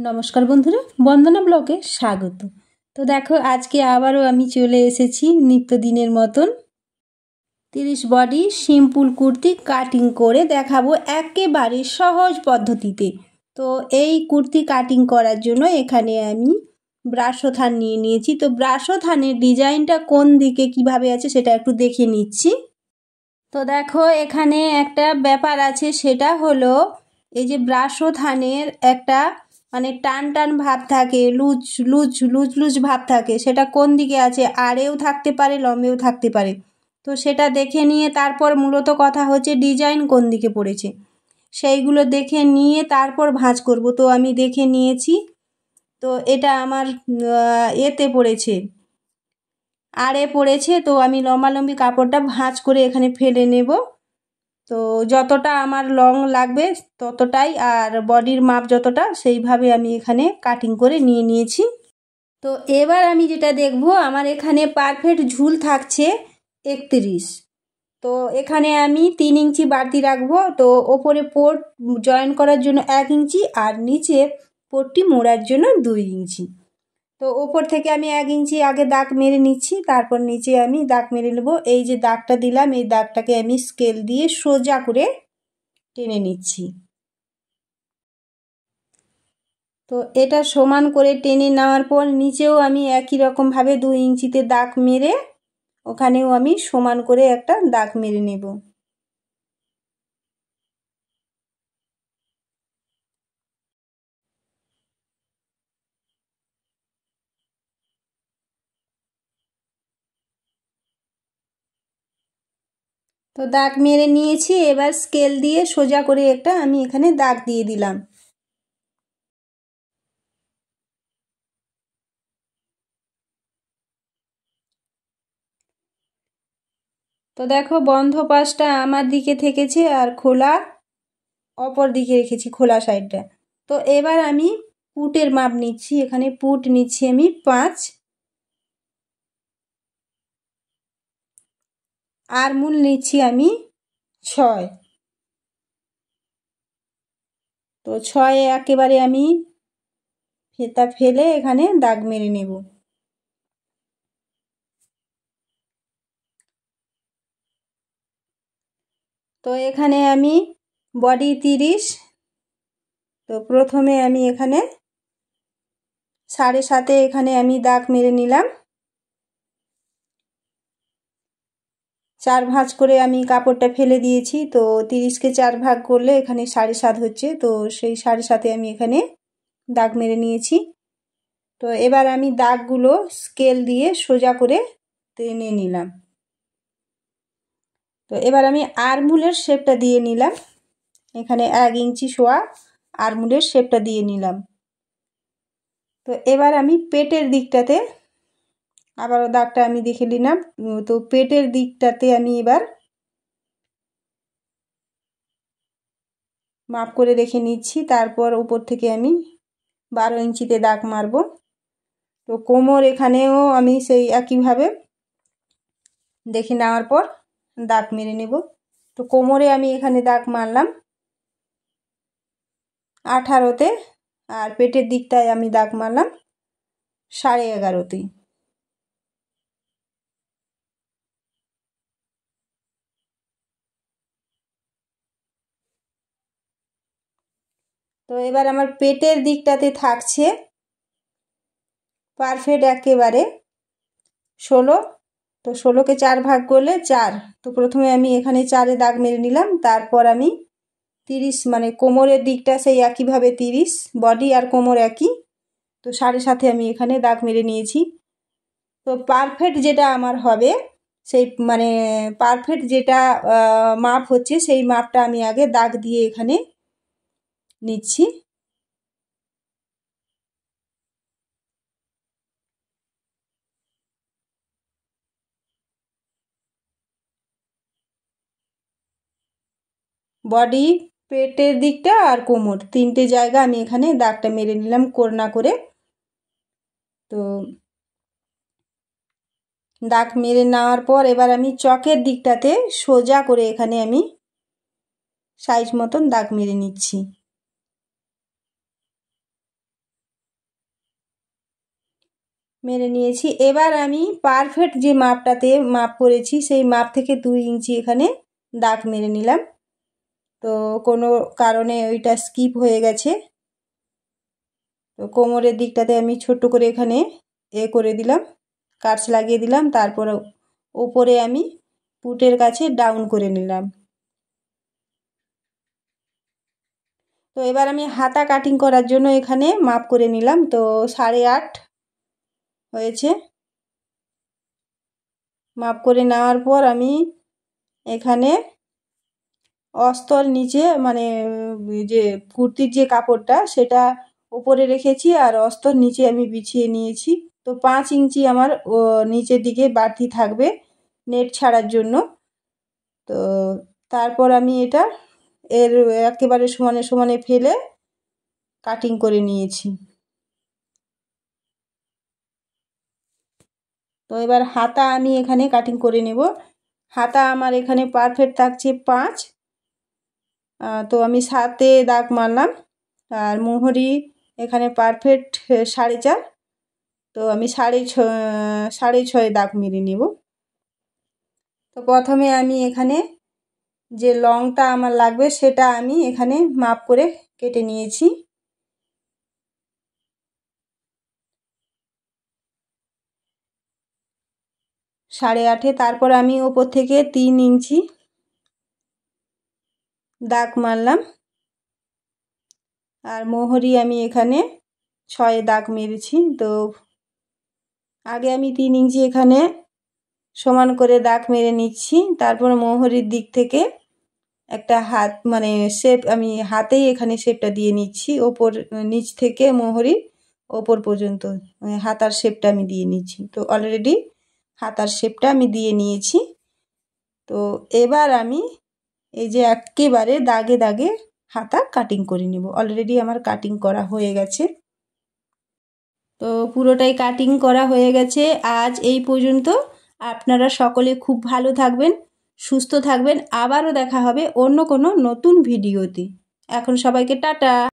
নমস্কার বন্ধুরা, বন্দনা ব্লগে স্বাগত। তো দেখো, আজকে আবারও আমি চলে এসেছি নিত্যদিনের মতন 30 বডি সিম্পল কুর্তি কাটিং করে দেখাবো একেবারে সহজ পদ্ধতিতে। তো এই কুর্তি কাটিং করার জন্য এখানে আমি ব্রাশো থান নিয়ে নিয়েছি। তো ব্রাশো থানের ডিজাইনটা কোন দিকে কিভাবে আছে সেটা একটু দেখে নিচ্ছি। তো দেখো, এখানে একটা ব্যাপার আছে, সেটা হলো এই যে ব্রাশো থানের একটা মানে টান টান ভাব থাকে, লুজ লুজ লুজ লুজ ভাব থাকে, সেটা কোন দিকে আছে, আড়েও থাকতে পারে লম্বেও থাকতে পারে। তো সেটা দেখে নিয়ে তারপর মূলত কথা হচ্ছে ডিজাইন কোন দিকে পড়েছে, সেইগুলো দেখে নিয়ে তারপর ভাঁজ করব। তো আমি দেখে নিয়েছি, তো এটা আমার এতে পড়েছে, আড়ে পড়েছে। তো আমি লম্বালম্বি কাপড়টা ভাঁজ করে এখানে ফেলে নেব। তো যতটা আমার লং লাগবে ততটাই, আর বডির মাপ যতটা সেইভাবে আমি এখানে কাটিং করে নিয়ে নিয়েছি। তো এবার আমি যেটা দেখব, আমার এখানে পারফেক্ট ঝুল থাকছে 31। তো এখানে আমি 3 ইঞ্চি বাড়তি রাখবো। তো ওপরে পোর্ট জয়েন করার জন্য 1 ইঞ্চি আর নিচে পোর্টটি মোড়ার জন্য 2 ইঞ্চি। তো ওপর থেকে আমি 1 ইঞ্চি আগে দাগ মেরে নিচ্ছি, তারপর নিচে আমি দাগ মেরে নেব। এই যে দাগটা দিলাম, এই দাগটাকে আমি স্কেল দিয়ে সোজা করে টেনে নিচ্ছি। তো এটা সমান করে টেনে নেওয়ার পর নিচেও আমি একই রকমভাবে 2 ইঞ্চিতে দাগ মেরে ওখানেও আমি সমান করে একটা দাগ মেরে নেব। তো দাগ মেরে নিয়েছি, এবার স্কেল দিয়ে সোজা করে একটা আমি এখানে দাগ দিয়ে দিলাম। তো দেখো, বন্ধ পাশটা আমার দিকে থেকেছে আর খোলা অপর দিকে রেখেছি, খোলা সাইডটা। তো এবার আমি পুটের মাপ নিচ্ছি, এখানে পুট নিচ্ছি আমি 5, আর মূল নিচ্ছি আমি 6। তো 6 একেবারে আমি ফেতা ফেলে এখানে দাগ মেরে নেব। তো এখানে আমি বডি 30। তো প্রথমে আমি এখানে 7.5 এখানে আমি দাগ মেরে নিলাম। 4 ভাঁজ করে আমি কাপড়টা ফেলে দিয়েছি। তো 30কে 4 ভাগ করলে এখানে 7.5 হচ্ছে। তো সেই 7.5 আমি এখানে দাগ মেরে নিয়েছি। তো এবার আমি দাগগুলো স্কেল দিয়ে সোজা করে টেনে নিলাম। তো এবার আমি আর্মহোলের শেপটা দিয়ে নিলাম, এখানে 1 ইঞ্চি সোয়া আর্মহোলের শেপটা দিয়ে নিলাম। তো এবার আমি পেটের দিকটাতে আবারও দাগটা আমি দেখে নিলাম। তো পেটের দিকটাতে আমি এবার মাপ করে দেখে নিচ্ছি, তারপর উপর থেকে আমি 12 ইঞ্চিতে দাগ মারব। তো কোমর এখানেও আমি সেই একইভাবে দেখে নেওয়ার পর দাগ মেরে নেব। তো কোমরে আমি এখানে দাগ মারলাম 18তে, আর পেটের দিকটায় আমি দাগ মারলাম 11.5-তে। তো এবার আমার পেটের দিকটাতে থাকছে পারফেক্ট একেবারে 16। তো 16কে 4 ভাগ করলে 4। তো প্রথমে আমি এখানে 4-এ দাগ মেরে নিলাম, তারপর আমি 30 মানে কোমরের দিকটা সেই একইভাবে 30, বডি আর কোমর একই। তো 7.5 আমি এখানে দাগ মেরে নিয়েছি। তো পারফেক্ট যেটা আমার হবে, সেই মানে পারফেক্ট যেটা মাপ হচ্ছে সেই মাপটা আমি আগে দাগ দিয়ে এখানে নিচ্ছি। বডি, পেটের দিকটা আর কোমর 3টে জায়গা আমি এখানে দাগটা মেরে নিলাম কোণা করে। তো দাগ মেরে নেওয়ার পর এবার আমি চকের দিকটাতে সোজা করে এখানে আমি সাইজ মতন দাগ মেরে নিচ্ছি। মেরে নিয়েছি। এবার আমি পারফেক্ট যে মাপটাতে মাপ করেছি সেই মাপ থেকে 2 ইঞ্চি এখানে দাগ মেরে নিলাম। তো কোনো কারণে ওইটা স্কিপ হয়ে গেছে, তো কোমরের দিকটাতে আমি ছোট্ট করে এখানে করে দিলাম, কাটস লাগিয়ে দিলাম। তারপর ওপরে আমি পুটের কাছে ডাউন করে নিলাম। তো এবার আমি হাতা কাটিং করার জন্য এখানে মাপ করে নিলাম। তো 8.5 হয়েছে। মাপ করে নেওয়ার পর আমি এখানে অস্তর নিচে মানে যে কুর্তির যে কাপড়টা সেটা উপরে রেখেছি আর অস্তর নিচে আমি বিছিয়ে নিয়েছি। তো 5 ইঞ্চি আমার নিচের দিকে বাড়তি থাকবে নেট ছাড়ার জন্য। তো তারপর আমি এটা একেবারে সমানে সমানে ফেলে কাটিং করে নিয়েছি। তো এবার হাতা আমি এখানে কাটিং করে নেব। হাতা আমার এখানে পারফেক্ট থাকছে 5, তো আমি 7-এ দাগ মারলাম। আর মোহরি এখানে পারফেক্ট 4.5, তো আমি 6.5 দাগ মেরে নেব। তো প্রথমে আমি এখানে যে লংটা আমার লাগবে সেটা আমি এখানে মাপ করে কেটে নিয়েছি। সাড়ে 8-এ। তারপর আমি ওপর থেকে 3 ইঞ্চি দাগ মারলাম। আর মোহরি আমি এখানে 6 দাগ মেরেছি। তো আগে আমি 3 ইঞ্চি এখানে সমান করে দাগ মেরে নিচ্ছি। তারপর মোহরির দিক থেকে একটা হাত মানে শেপ আমি হাতেই এখানে শেপটা দিয়ে নিচ্ছি। ওপর নিচ থেকে মোহরি ওপর পর্যন্ত হাতার শেপটা আমি দিয়ে নিচ্ছি। তো অলরেডি হাতার শেপটা আমি দিয়ে নিয়েছি। তো এবার আমি এই যে একেবারে দাগে দাগে হাতা কাটিং করে নেব। অলরেডি আমার কাটিং করা হয়ে গেছে। তো পুরোটাই কাটিং করা হয়ে গেছে। আজ এই পর্যন্ত। আপনারা সকলে খুব ভালো থাকবেন, সুস্থ থাকবেন। আবারও দেখা হবে অন্য কোনো নতুন ভিডিওতে। এখন সবাইকে টাটা।